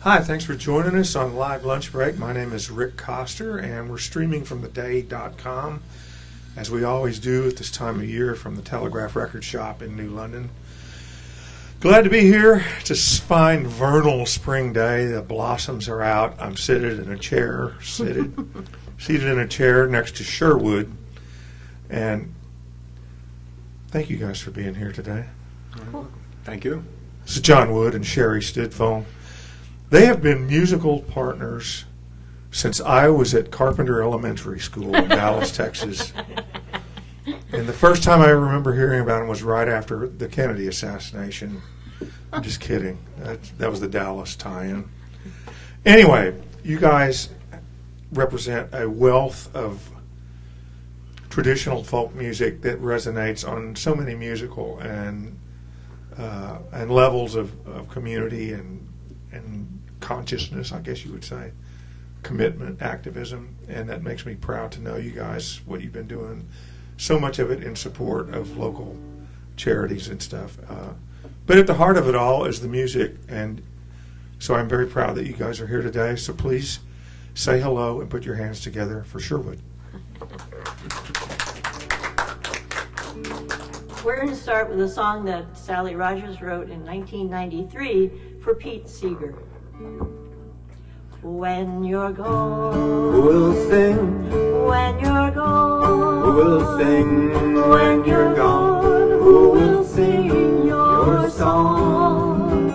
Hi, thanks for joining us on Live Lunch Break. My name is Rick Coster, and we're streaming from theday.com, as we always do at this time of year from the Telegraph Record Shop in New London. Glad to be here. It's a fine vernal spring day. The blossoms are out. I'm seated in a chair next to SherWood. And thank you guys for being here today. Cool. Thank you. This is John Wood and Sherry Stidfole. They have been musical partners since I was at Carpenter Elementary School in Dallas, Texas. And the first time I remember hearing about them was right after the Kennedy assassination. I'm just kidding. That was the Dallas tie-in. Anyway, you guys represent a wealth of traditional folk music that resonates on so many musical and levels of community and consciousness, I guess you would say, commitment, activism, and that makes me proud to know you guys, what you've been doing, so much of it in support of local charities and stuff. But at the heart of it all is the music, and so I'm very proud that you guys are here today. So please say hello and put your hands together for Sherwood. We're going to start with a song that Sally Rogers wrote in 1993 for Pete Seeger. When you're gone, Who will sing? when you're gone, Who will sing when you're gone? who will sing your songs?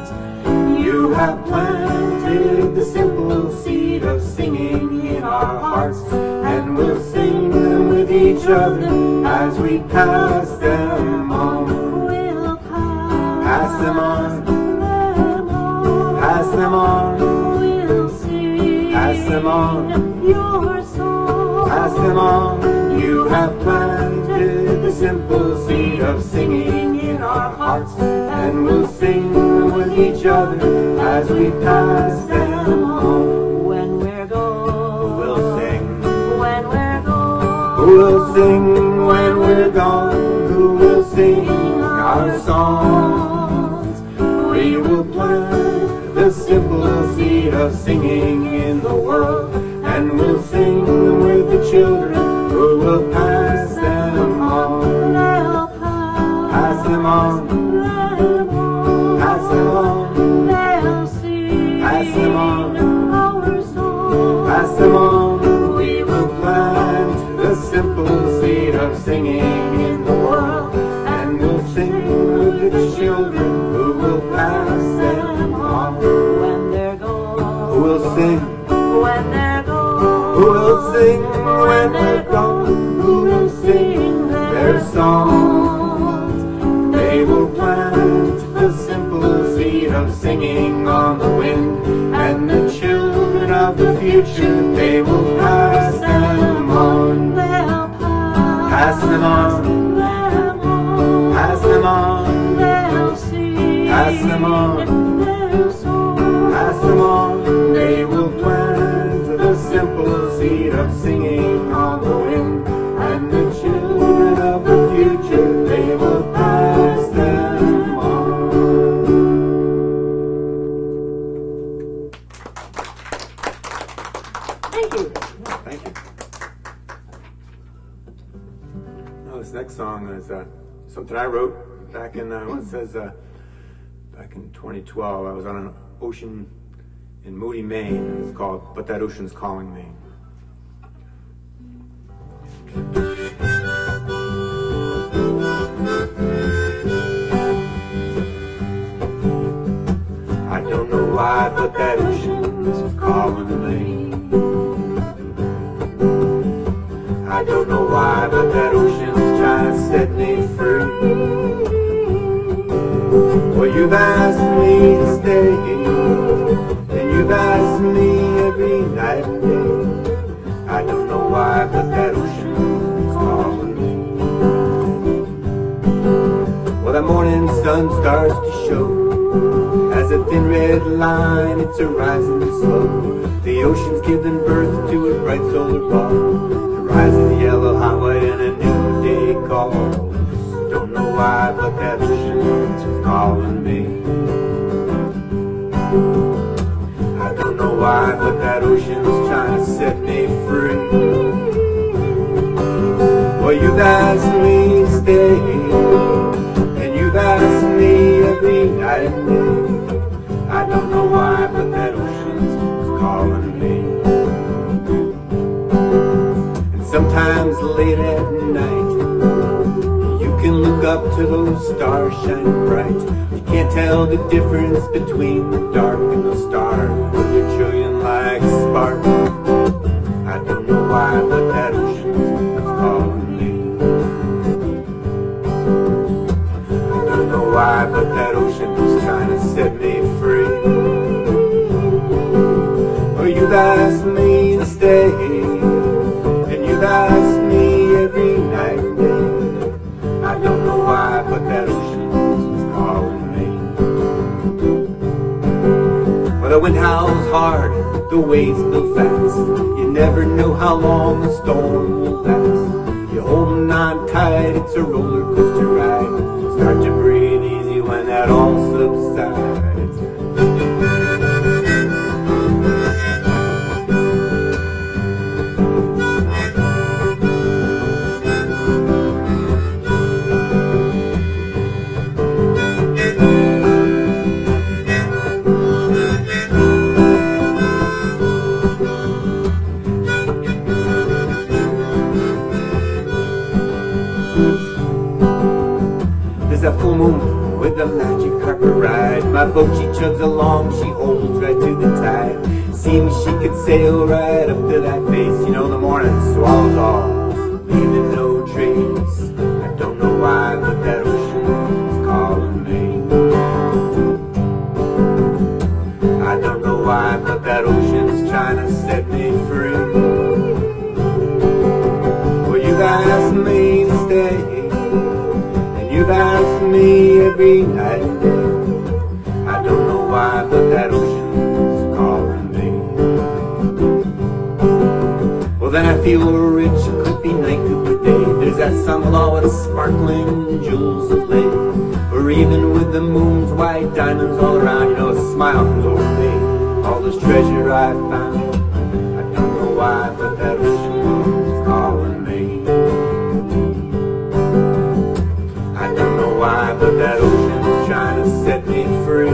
You have planted the simple seed of singing in our hearts, and we'll sing them with each other as we pass them on. We'll Pass them on, them on. pass them on, We'll sing pass them on, your song. pass them on. You have planted the simple seed of singing in our hearts, and we'll sing them with each other as we pass them on. When we're gone, Who will sing? when we're gone, Who will sing when we're gone? Who will sing our songs? We will plant the simple seed of singing in the world, and we'll sing them with the children who will pass them on. they'll Pass them on, them on. pass them on, They'll sing pass them on, our song. pass them on. We will plant the simple seed of singing in the world, and we'll sing with the children who will pass them on. When they're gone, Who will sing? when they're gone, Who will sing when they're gone? Who will sing their songs? They will plant the simple seed of singing on the wind, and the children of the future, they will pass them on. they'll Pass them on, them on. pass them on, They'll sing pass them on, their song. pass them on. They will plant the simple seed of singing on the wind, and the children of the future, they will pass them on. Thank you. Thank you. Now this next song is something I wrote back in back in 2012. I was on an ocean in Moody, Maine. It's called "But That Ocean's Calling Me." I don't know why, but that ocean's calling me. I don't know why, but that ocean's trying to set me free. Well, you've asked me to stay, and you've asked me every night and day. I don't know why, but that ocean's calling me. Well, that morning sun starts to show as a thin red line, it's a rising slow. The ocean's giving birth to a bright solar ball. The rise of the yellow highway and a new day calls. Don't know why, but that ocean's calling me. ocean's trying to set me free. Well, you've asked me to stay, and you've asked me every night and day. I don't know why, but that ocean's calling me. And sometimes late at night, you can look up to those stars shining bright. You can't tell the difference between the dark and the stars, but they're trillion like sparks. I don't know why, but that ocean's calling me. I don't know why, but that ocean's trying to set me free. Oh, you've asked me to stay, and you've asked me every night and day. I don't know why, but that ocean's calling me. Well, the wind howls hard, the waves blow fast. You never know how long the storm will last. You're holding on tight, it's a roller coaster ride. Start to breathe easy when that all subsides. A full moon with a magic carpet ride. My boat, she chugs along, she holds right to the tide. Seems she could sail right up to that face. You know the morning swallows all, leaving no trace. I don't know why, but that ocean's calling me. I don't know why, but that ocean's trying to set me free. Well, you've asked me to stay, you've asked me every night and day. I don't know why, but that ocean's calling me. Well, then I feel rich, it could be night, could be day. There's that sunflower with sparkling jewels of lake. Or even with the moon's white diamonds all around, you know, a smile comes over me. All this treasure I found, I don't know why, but that ocean's calling me. Why, but that ocean's trying to set me free.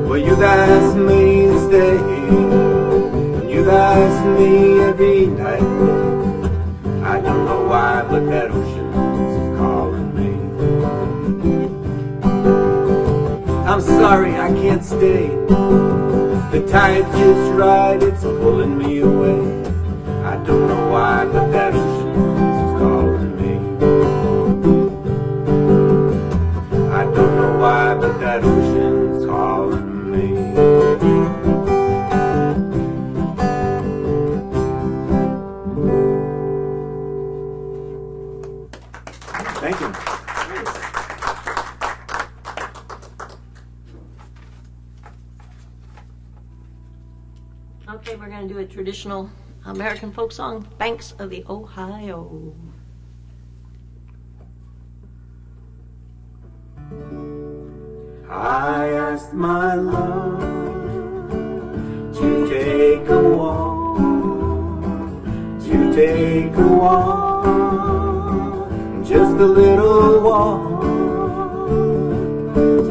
Well, you've asked me to stay, and you've asked me every night and day. I don't know why, but that ocean's calling me. I'm sorry, I can't stay. The tide's just right, it's pulling me away. I don't know why, but that ocean's calling me. I don't know why, but that ocean's calling me. Thank you. Okay, we're going to do a traditional American folk song, Banks of the Ohio. I asked my love to take a walk, to take a walk, just a little walk,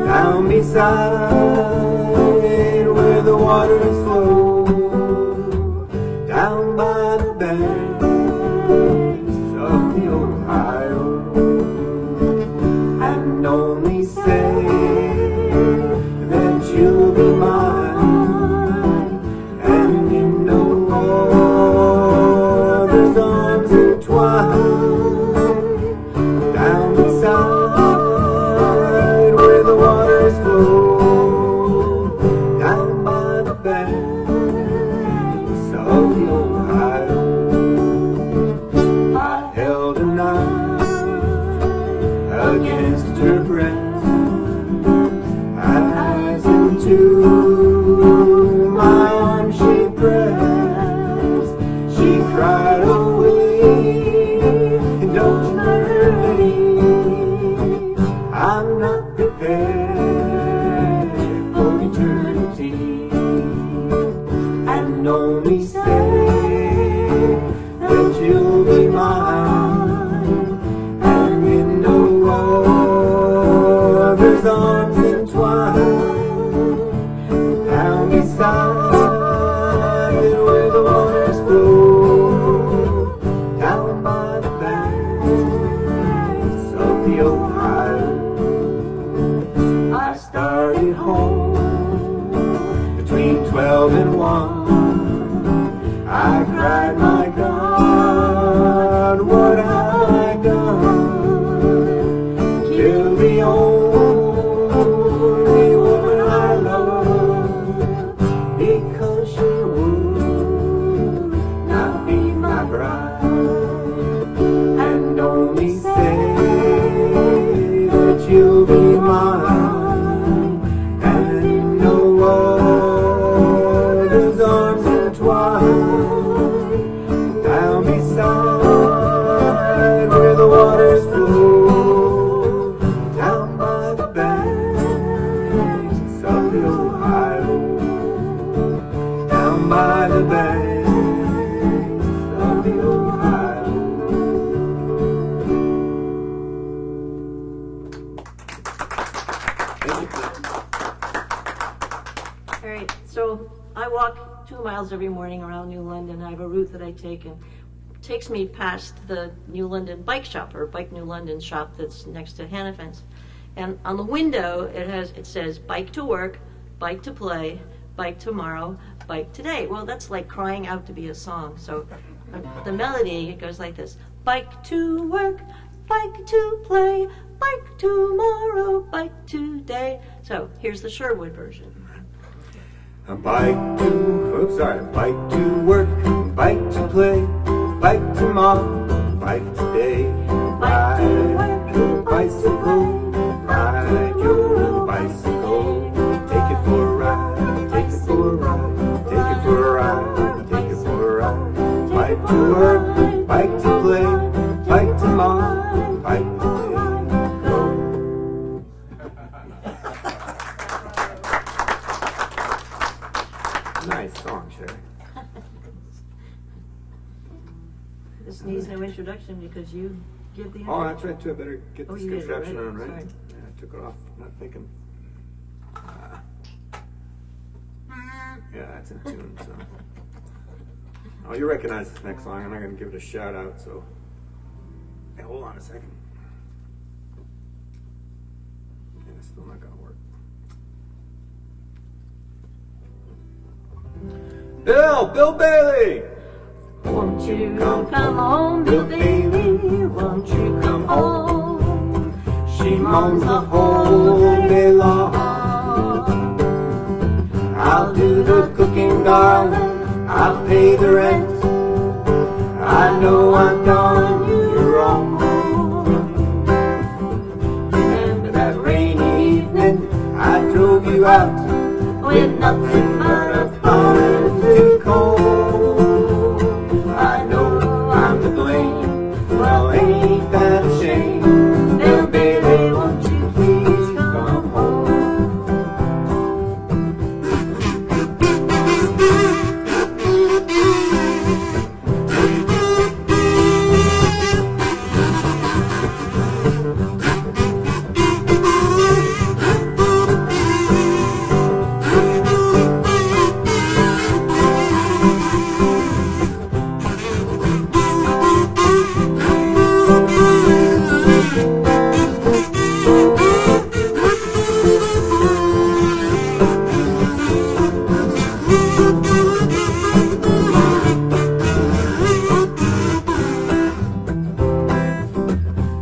down beside where the waters flow, down by the banks of the Ohio, and only say that you'll be mine, and in no other's arms entwined, down beside where the waters flow, down by the banks of the Ohio. I held a knife against her breast, to my arms she pressed, she cried away, don't you murder me, I'm not prepared for eternity. 12 and 1. I cried, my God, what have I done? Kill the only woman I love, because she would not be my bride, and only say that you'll be mine, and no other's arms entwined, down beside where the waters flow, down by the banks of the Ohio, down by the banks of the Ohio. All right, so I walk 2 miles every morning around New London. I have a route that I take, and it takes me past the New London bike shop, or Bike New London shop that's next to Hannaford's. And on the window, it says, bike to work, bike to play, bike tomorrow, bike today. Well, that's like crying out to be a song. So the melody, it goes like this: bike to work, bike to play, bike tomorrow, bike today. So here's the Sherwood version. A bike to, bike to work, bike to play, bike tomorrow, bike today. Ride your bicycle, ride your bicycle. Take it for a ride, take it for a ride, take it for a ride, take it for a ride. Bike to work, bike to play, bike tomorrow, bike today. Go. Nice song, Sherry. This needs no introduction because you give the intro. Oh, that's right, too. I better get Oh, this you did, contraption right? on, right? Sorry. Yeah, I took it off, not thinking. Yeah, that's in tune, so. Oh, you recognize this next song. I'm not going to give it a shout out, so. Hey, hold on a second. Yeah, it's still not going to work. Bill Bailey! Won't you come home, Bill Bailey? Won't you come home? She moans the whole day long. I'll do the cooking, darling. I'll pay the rent. I know I've done you wrong. Remember that rainy evening I drove you out with nothing but a fire to cold. I know I'm to blame. Well, ain't that a shame? Bill Bailey, won't you please come home?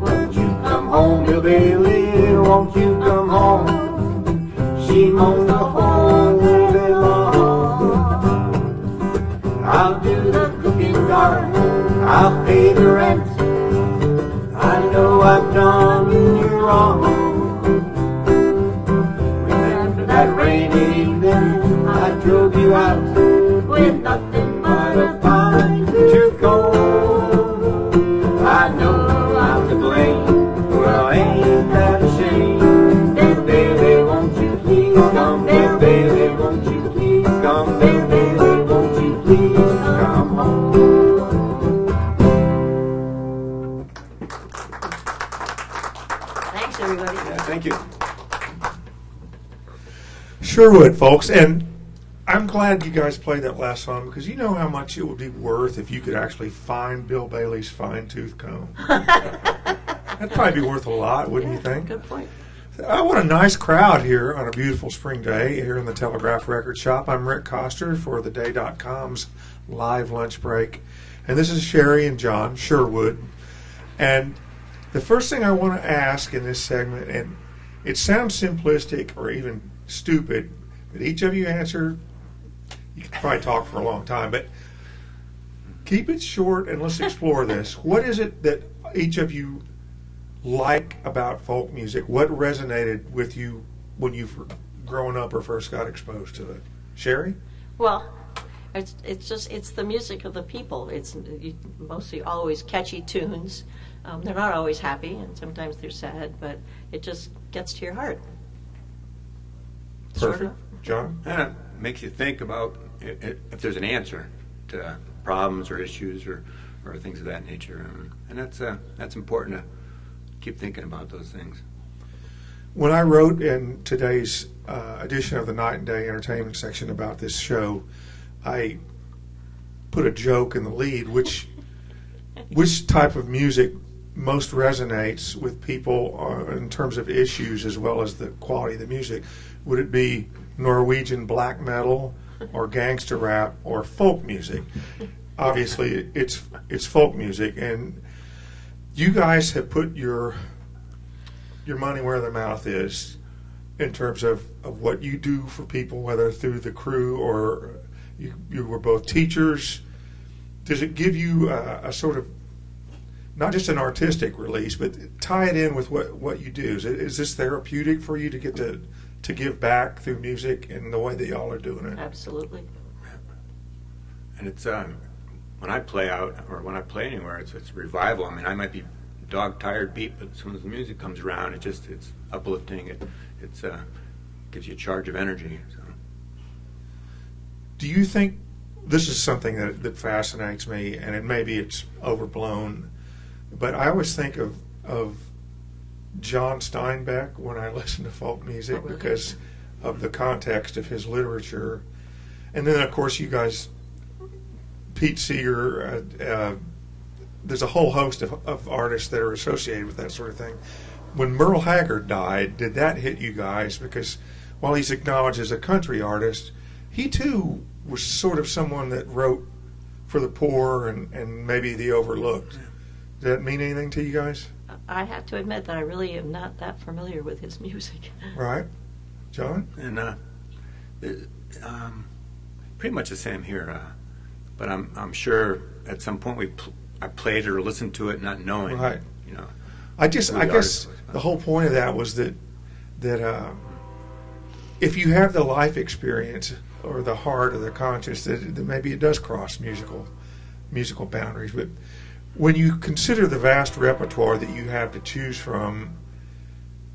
Won't you come home, Bill Bailey? Won't you come home? She moans the whole day long. I'll do the cooking, darling. I'll pay the rent. I know I've done you wrong. Remember that rainy evening I drove you out with nothing but a pine to go. I know I'm to blame. Well, ain't that a shame? Bill Bailey, won't you please come? Bill Bailey, won't you please come? Bill Bailey, won't you please come home? Thanks, everybody. Yeah, thank you. Sherwood, folks, and I'm glad you guys played that last song because you know how much it would be worth if you could actually find Bill Bailey's fine-tooth comb. That'd probably be worth a lot, wouldn't you think? Good point. What a nice crowd here on a beautiful spring day here in the Telegraph Record Shop. I'm Rick Coster for the Day.com's live lunch break. And this is Sherry and John, SherWood. And the first thing I want to ask in this segment, and it sounds simplistic or even stupid, but each of you answer, you could probably talk for a long time, but keep it short and let's explore this. What is it that each of you like about folk music? What resonated with you when you were growing up or first got exposed to it? Sherry? Well, it's the music of the people. It's mostly always catchy tunes. They're not always happy, and sometimes they're sad, but it just gets to your heart. Perfect. John? And it makes you think about if there's an answer to problems or issues or things of that nature, and that's important to keep thinking about those things. When I wrote in today's edition of the Night and Day Entertainment section about this show, I put a joke in the lead, which type of music most resonates with people in terms of issues as well as the quality of the music. Would it be Norwegian black metal or gangster rap or folk music? Obviously, it's folk music, and you guys have put your money where their mouth is in terms of what you do for people, whether through the crew or you were both teachers. Does it give you a sort of, not just an artistic release, but tie it in with what you do? Is this therapeutic for you to get to give back through music in the way that y'all are doing it? Absolutely. And it's when I play out or when I play anywhere, it's revival. I mean, I might be dog tired beat, but as soon as the music comes around, it's uplifting. It gives you a charge of energy. So. Do you think this is something that fascinates me, and maybe it's overblown, but I always think of John Steinbeck when I listen to folk music because of the context of his literature. And then, of course, you guys, Pete Seeger, there's a whole host of artists that are associated with that sort of thing. When Merle Haggard died, did that hit you guys? Because while he's acknowledged as a country artist, he too was sort of someone that wrote for the poor and maybe the overlooked. Does that mean anything to you guys? I have to admit that I really am not that familiar with his music. Right. John? And pretty much the same here. But I'm sure at some point I played it or listened to it not knowing. Right. You know. I guess the whole point of that was that if you have the life experience or the heart or the conscience, that maybe it does cross musical boundaries. But when you consider the vast repertoire that you have to choose from,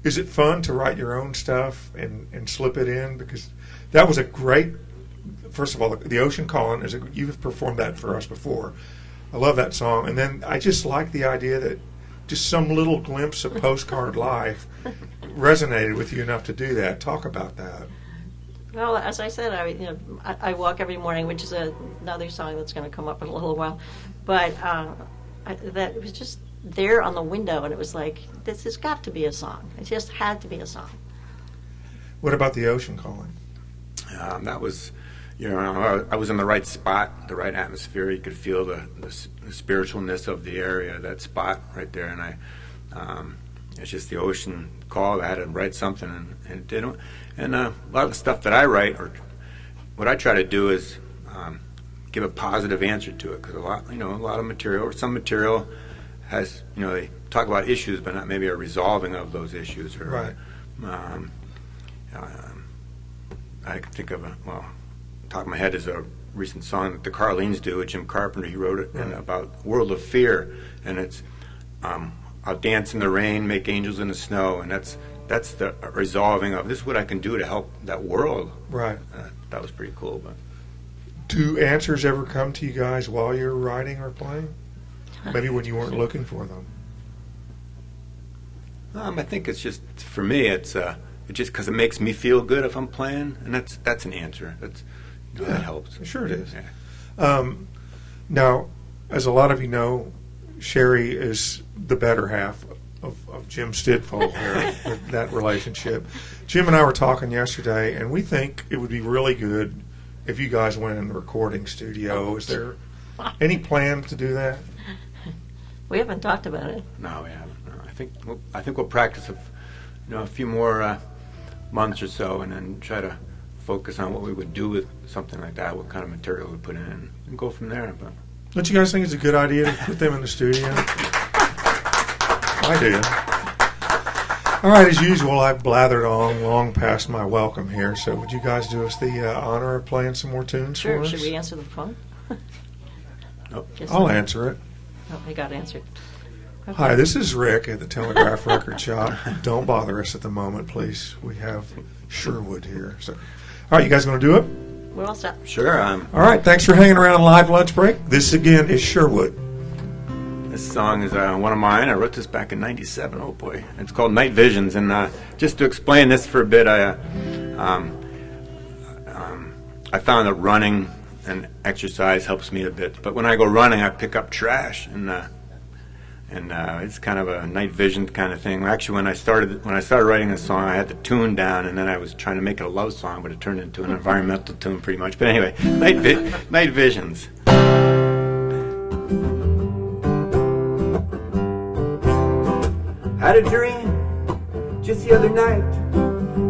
is it fun to write your own stuff and slip it in? Because that was a great, first of all, the Ocean Calling, you've performed that for us before. I love that song. And then I just like the idea that just some little glimpse of postcard life resonated with you enough to do that. Talk about that. Well, as I said, I walk every morning, which is another song that's going to come up in a little while. But that was just there on the window, and it was like, this has got to be a song. It just had to be a song. What about the Ocean Calling? That was, I was in the right spot, the right atmosphere. You could feel the spiritualness of the area, that spot right there, and it's just the ocean call. I had to write something, and it didn't. And a lot of the stuff that I write, or what I try to do is give a positive answer to it, because a lot of material, or some material has, they talk about issues, but not maybe a resolving of those issues. Or, right. I can think of top of my head is a recent song that the Carlines do with Jim Carpenter. He wrote it about World of Fear, and it's I'll dance in the rain, make angels in the snow, and that's the resolving of this is what I can do to help that world. Right. That was pretty cool. But do answers ever come to you guys while you're writing or playing? Maybe when you weren't looking for them. I think it's just, for me, it's just because it makes me feel good if I'm playing, and that's an answer. That helps. Sure it is. Yeah. Now, as a lot of you know, Sherry is the better half of Jim Stidfole here, with that relationship. Jim and I were talking yesterday, and we think it would be really good if you guys went in the recording studio. Is there any plan to do that? We haven't talked about it. No, we haven't. No, I think we'll practice a few more months or so, and then try to focus on what we would do with something like that, what kind of material we put in, and go from there. But Don't you guys think it's a good idea to put them in the studio? I do. All right, as usual, I've blathered on long past my welcome here, so would you guys do us the honor of playing some more tunes for Sure. us? Should we answer the phone? Nope. Guess I'll not. answer it. Oh, I got answered. Okay. Hi, this is Rick at the Telegraph Record Shop. Don't bother us at the moment, please. We have SherWood here. So, all right, you guys going to do it? We're all set. sure, All right, thanks for hanging around live lunch break. This again is SherWood. this song is one of mine. I wrote this back in '97. Oh boy, it's called Night Visions. And just to explain this for a bit, I found that running and exercise helps me a bit. But when I go running, I pick up trash, and it's kind of a night vision kind of thing. Actually, when I started writing this song, I had the tune down, and then I was trying to make it a love song, but it turned into an environmental tune pretty much. But anyway, night visions. Had a dream just the other night,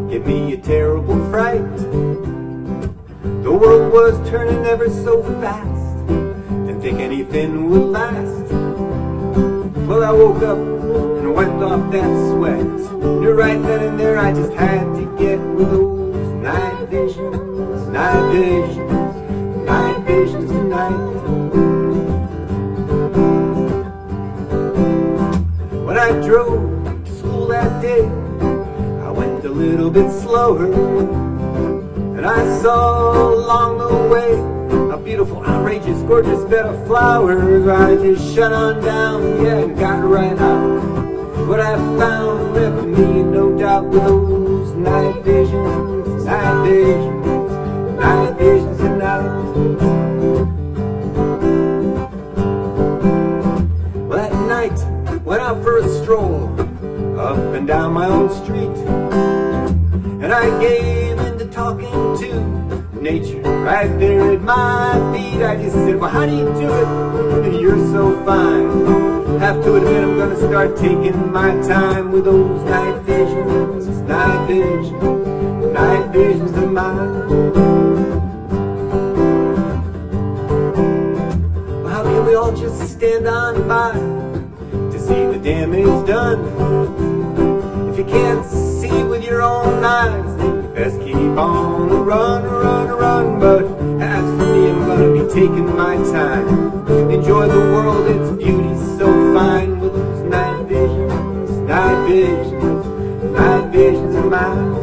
gave me a terrible fright. The world was turning ever so fast, didn't think anything would last. Well, I woke up and wiped off that sweat. Knew right then and there I just had to get with those night visions, night visions, night visions tonight. When I drove to school that day, I went a little bit slower, and I saw along the way a beautiful, outrageous, gorgeous bed of flowers. I just shut on down, yeah, and got right out. What I found left me no doubt with those night visions, night visions, night visions tonight. Well, that night went out for a stroll up and down my own street, and I gave into talking to nature right there at my feet. I just said, well, how do you do it? You're so fine. Have to admit I'm gonna start taking my time with those night visions, night visions, night visions of mine. Well, how can we all just stand on by to see the damage done? If you can't see with your own eyes, then you best keep on the run, run, run. But as for me, I'm gonna be taking my time. Enjoy the world, its beauty so fine, with those night visions, night visions, night visions of mine.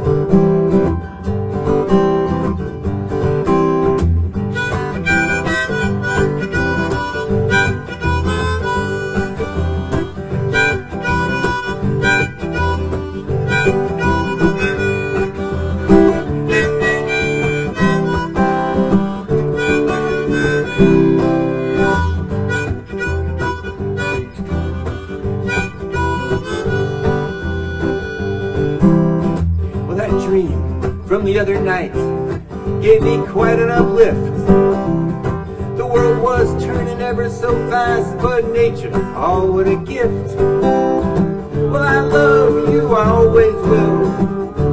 From the other night gave me quite an uplift. The world was turning ever so fast, but nature, oh what a gift. Well, I love you, I always will.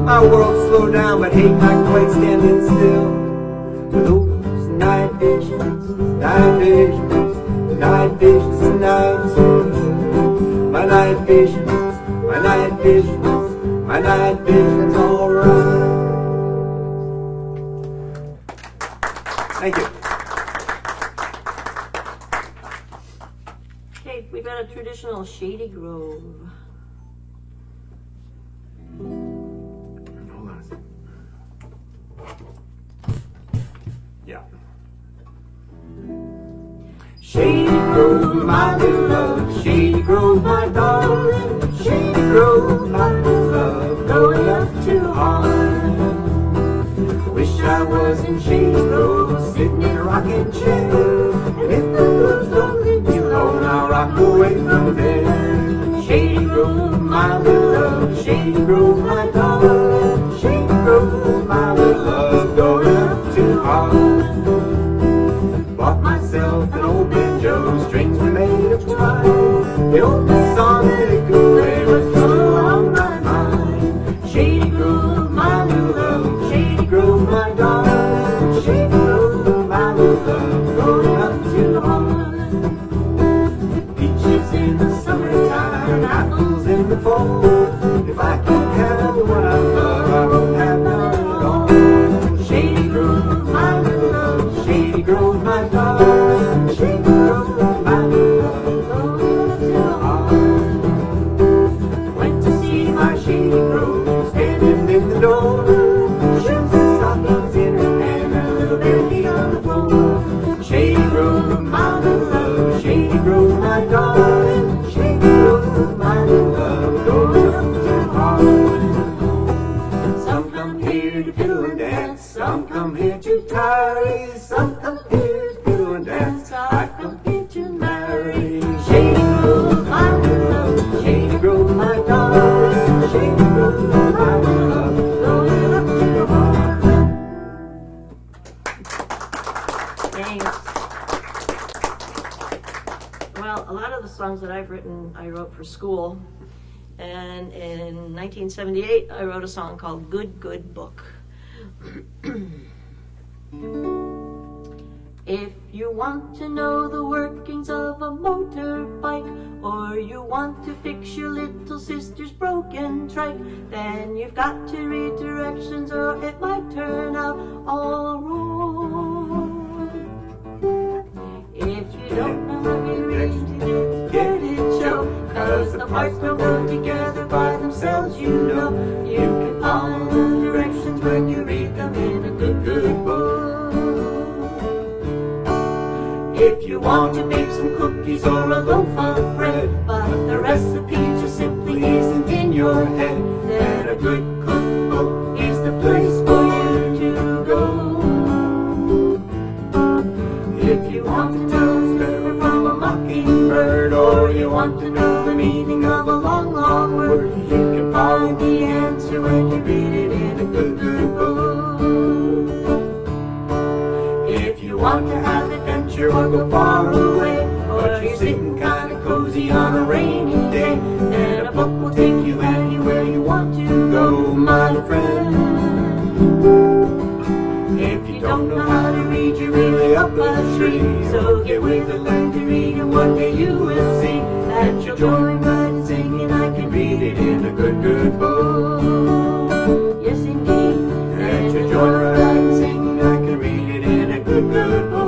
My world slowed down, but hate not quite standing still. For those night visions, night visions, night visions tonight. My night visions, my night visions, my night visions, alright. Thank you. Okay, we've got a traditional Shady Grove. Hold on a second. Yeah. Shady Grove, my beloved, Shady Grove, my darling, Shady Grove, my beloved, going up to Harlem. Wish I was in Shady Grove, sitting in a rocking chair. And if the blues don't leave me alone, I'll rock away from there. Shady Grove, all. If I can't have what I love, I won't have none at all. Shady Grove, my little love, Shady Grove, my darling, Shady Grove, my little love, love till heart. Went to see my Shady Grove, standing in the door, shoes and stockings in her hand, her little baby on the floor. Shady Grove, my little love, Shady Grove, my darling, Shady Grove, my little love, goes up to heart. Some come here to fiddle and dance, some come here to tarry, some come here to fiddle and dance, I come here to marry. Shady Grove, my little love, Shady Grove, my darling, Shady Grove, my little love, goes up to heart. Thanks. Well, a lot of the songs that I've written, I wrote for school. And in 1978, I wrote a song called Good, Good Book. If you want to know the workings of a motorbike, or you want to fix your little sister's broken trike, then you've got to read directions or it might turn out all wrong. If you don't know how to read, get it show, 'cause the parts don't go together by themselves, you know. You can follow the directions when you read them in a good, good book. If you want to bake some cookies or a loaf of bread, but the recipe just simply isn't in your head, then a good cookbook is the place for you to go. If you want to tell a story from a mockingbird, or you want to know the meaning of a long, long word, you can find the answer when you read it in a good, good book. If you want to have adventure or go far away, or you're sitting kind of cozy on a rainy day, then a book will take you anywhere you want to go, my friend. If you don't know how to read, you're really up a tree, so get with it, learn to read, and one day you will see that you'll join right in singing, I can read it in a good, good book. Yes, indeed. That you'll join right in singing, I can read it in a good, good book.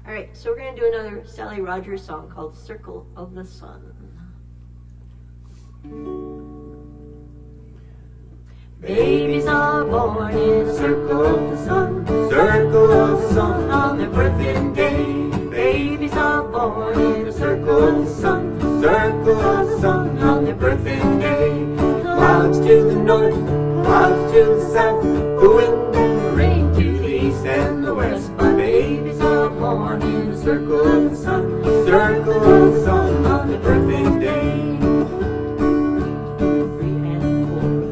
All right, so we're going to do another Sally Rogers song called Circle of the Sun. Babies are born in a circle of the sun, circle of the sun on their birthday day. Babies are born in a circle of the sun, circle of the sun on their birthday day. Clouds to the north, clouds to the south, the wind and the rain to the east and the west. My babies are born in a circle of the sun, circle of the sun on their birthday day. 3 and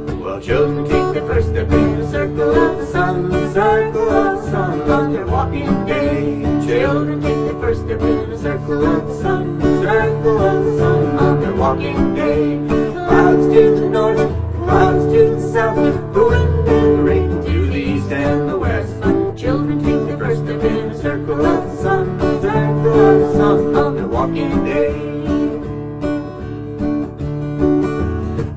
4. Well, children take their first step in the circle of the sun, circle of the sun on their walking day. Children take their first step in the circle of the sun, circle of the sun on their walking day. Clouds to the north, clouds to the south, the wind and the rain to the east and the west. Children take their first step in the circle of the sun, circle of the sun on their walking day.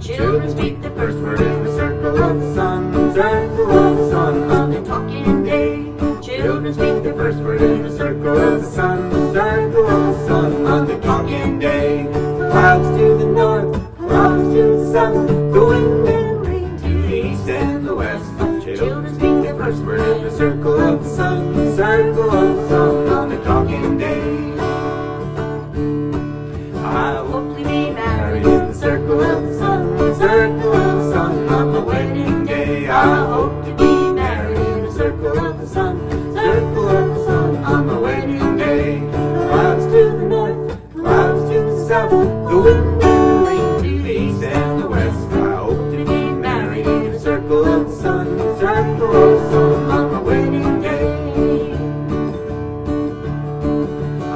Children speak the first word in the circle of the sun, circle of the sun on their talking day. Children speak the first word in the circle of the sun, circle of the sun on their talking day. Clouds to the north, clouds to the south, the wind and rain to the east and the west. Children speak the first word in the circle of the sun, circle of the sun on their talking day. I hope to be married in the circle of the sun, circle of the sun on my wedding day. I hope to be married in the circle of the sun, circle of the sun on my wedding day. Clouds to the north, clouds to the south, the wind and the rain to the east and the west. I hope to be married in the circle of the sun, circle of the sun on my wedding day.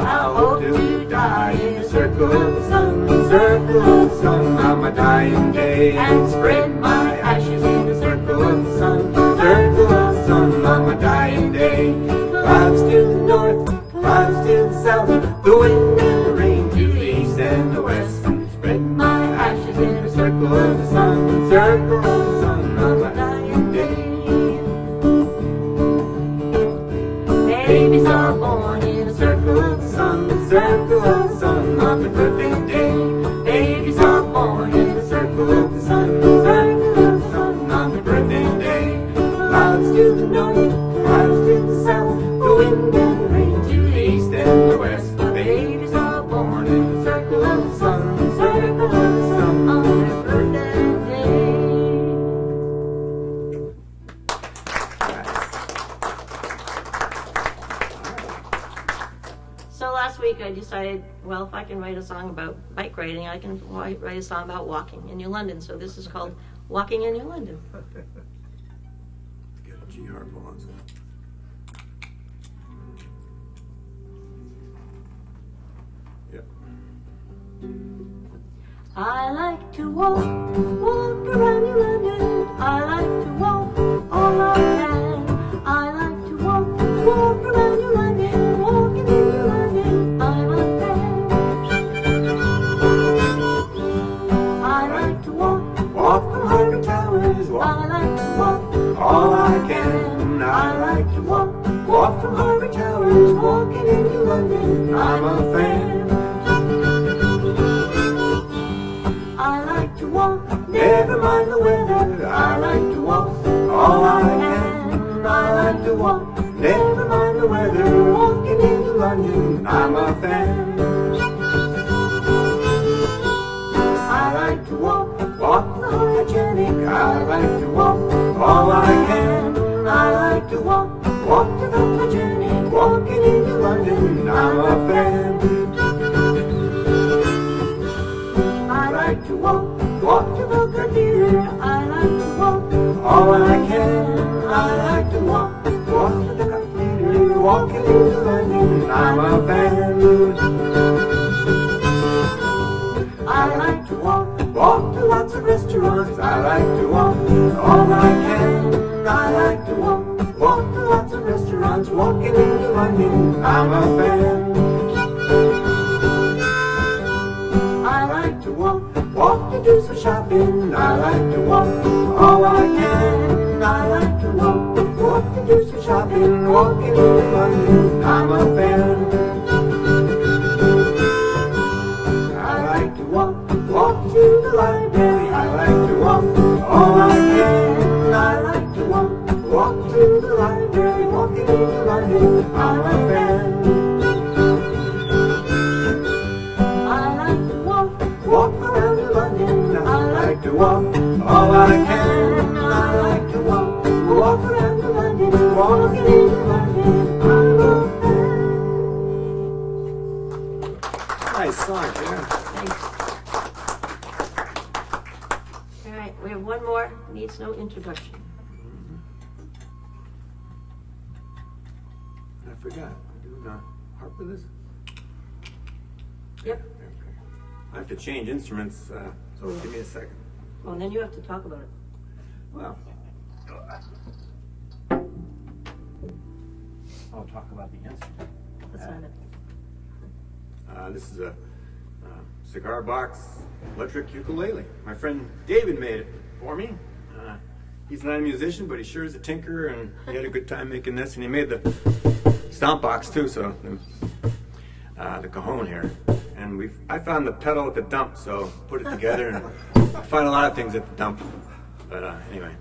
I hope to die in the circle of the sun, circle of the sun on my dying day, and spread my ashes in the circle of the sun, circle of the sun on my dying day. day. Babies are born in the circle of the sun, circle of the sun on their birthday day. Clouds to the north, clouds to the south, the wind and the rain to the east and the west. The babies are born in the circle of the sun, circle of the sun on their birthday day. So last week I decided, well, if I can write a song about bike riding, I can write a song about walking in New London. So this is called Walking in New London. Get a G harp on. Yep. I like to walk around New London. I like to walk all I can. I like to walk around New London, walking in New London. I'm a fan. I like to walk From Harvard Towers, I walk like to walk all I can. I like to walk from Harvard Towers, walking in New London. I'm a fan. I like to walk, Never mind the weather. I like to walk all I can. I like to walk. Never mind the weather. Walking in New London. I'm a fan. I like to walk the hygienic. I like to walk all I can. I like to walk to the hygienic. Walking in New London. I'm a fan. I like to walk to the theater. I like to walk all I can. I like to walk to the theater. Walking in New London. I'm a fan. I like to walk to lots of restaurants. I like to walk all I can. I like to walk to lots of restaurants. Walking in New London. I'm a fan. I like to walk to do some shopping. I like to walk all I can. I like to walk to do some shopping. Walking in New London. I'm a fan. I like to walk to the library. I like to walk all I can. I like to walk to the library. Walking in New London. I'm a fan. I like to walk Around New London. I like to walk all I can. I like to walk around New London. Walking in New London. I'm a fan. Nice song, yeah. Thanks. All right, we have one more. Needs no introduction. I forgot. I'm doing harp with this? Yep. Okay. I have to change instruments, so give me a second. Oh, and then you have to talk about it. Well, I'll talk about the instrument. That's not it. This is a cigar box electric ukulele. My friend David made it for me. He's not a musician, but he sure is a tinker, and he had a good time making this. And he made the stomp box too, so the cajon here. And I found the pedal at the dump, so put it together. And I find a lot of things at the dump, but anyway.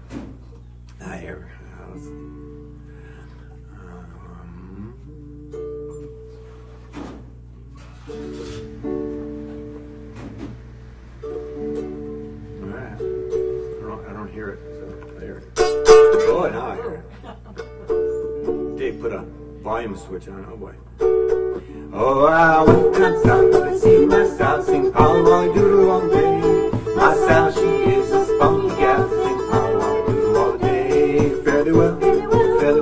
Here. Alright. I don't hear it, so there. Oh, now I hear it. Dave put a volume switch on. Oh boy. Oh, I went down south to see my Sal sing Polly Wolly Doodle all day. My Sal, she is a spunky gal, sing Polly Wolly Doodle all day. Fairly well, fairly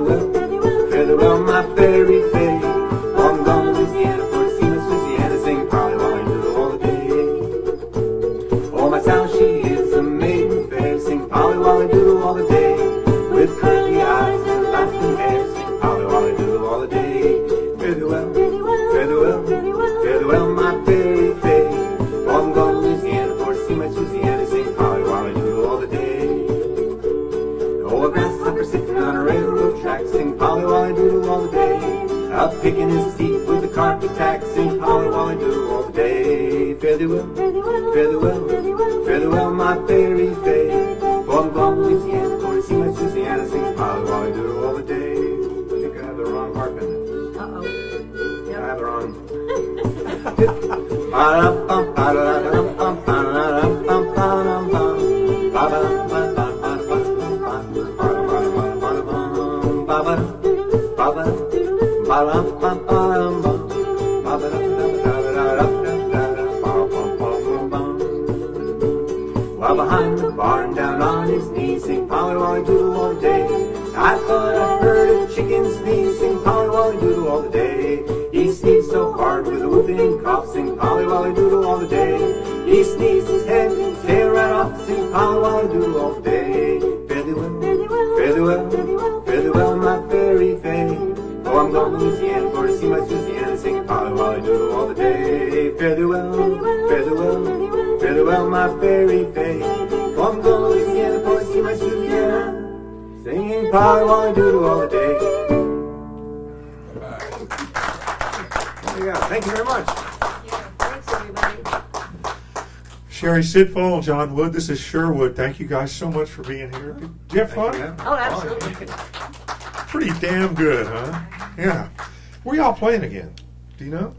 well, fairly well, my fairy fay. Long gone Louisiana for to see Miss Louisiana sing Polly Wolly Doodle all day. Oh, my Sal, she is a maiden fair, sing Polly Wolly Doodle all the day. With curly eyes and laughing hair, sing Polly Wolly Doodle all the day. Fairly well, fairly well, fairly well, my fairy fay. Long gone fare thee well, fare thee well, my fairy fay. For I'm gone to Louisiana, going to see my Susanna sing Polly Wolly Doodle all the day. I think I have the wrong harp in it. Uh-oh. I have the wrong. While behind the barn, down on his knees, sing Polly Wolly Doodle all the day. I thought I heard a chicken sneeze, sing Polly Wolly Doodle all the day. He sneezed so hard with a whooping cough, sing Polly Wolly Doodle all the day. He sneezed his head and tail right off, sing Polly Wolly Doodle all the day. Fare thee well, fare thee well, fare thee well, my fairy fay. Oh, I'm going to Louisiana for to see my Susanna sing Polly Wolly Doodle all the day. Fare thee well, fare thee well, fare thee well, my fairy fay. Oh, I'm going to Louisiana for to see my Susanna singing Polly Wolly Doodle all the day. There you go. Thank you very much. Yeah, thanks, everybody. Sherry Stidfole, John Wood, this is SherWood. Thank you guys so much for being here. Did you have fun? Oh, absolutely. Pretty damn good, huh? Yeah. Where y'all playing again? Do you know?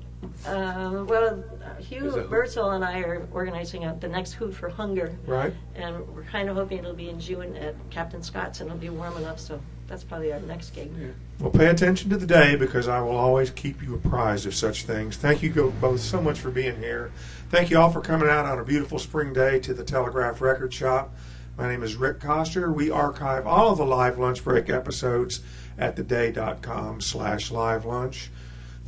Well, Hugh Birdsall and I are organizing the next Hoot for Hunger. Right. And we're kind of hoping it'll be in June at Captain Scott's, and it'll be warm enough, so that's probably our next gig. Yeah. Well, pay attention to the day because I will always keep you apprised of such things. Thank you both so much for being here. Thank you all for coming out on a beautiful spring day to the Telegraph Record Shop. My name is Rick Coster. We archive all of the live lunch break episodes at theday.com/live lunch.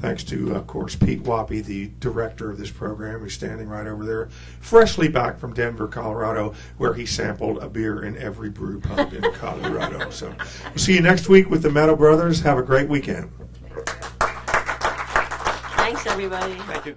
Thanks to, of course, Pete Wappy, the director of this program, who's standing right over there, freshly back from Denver, Colorado, where he sampled a beer in every brew pub in Colorado. So we'll see you next week with the Meadow Brothers. Have a great weekend. Thanks, everybody. Thank you.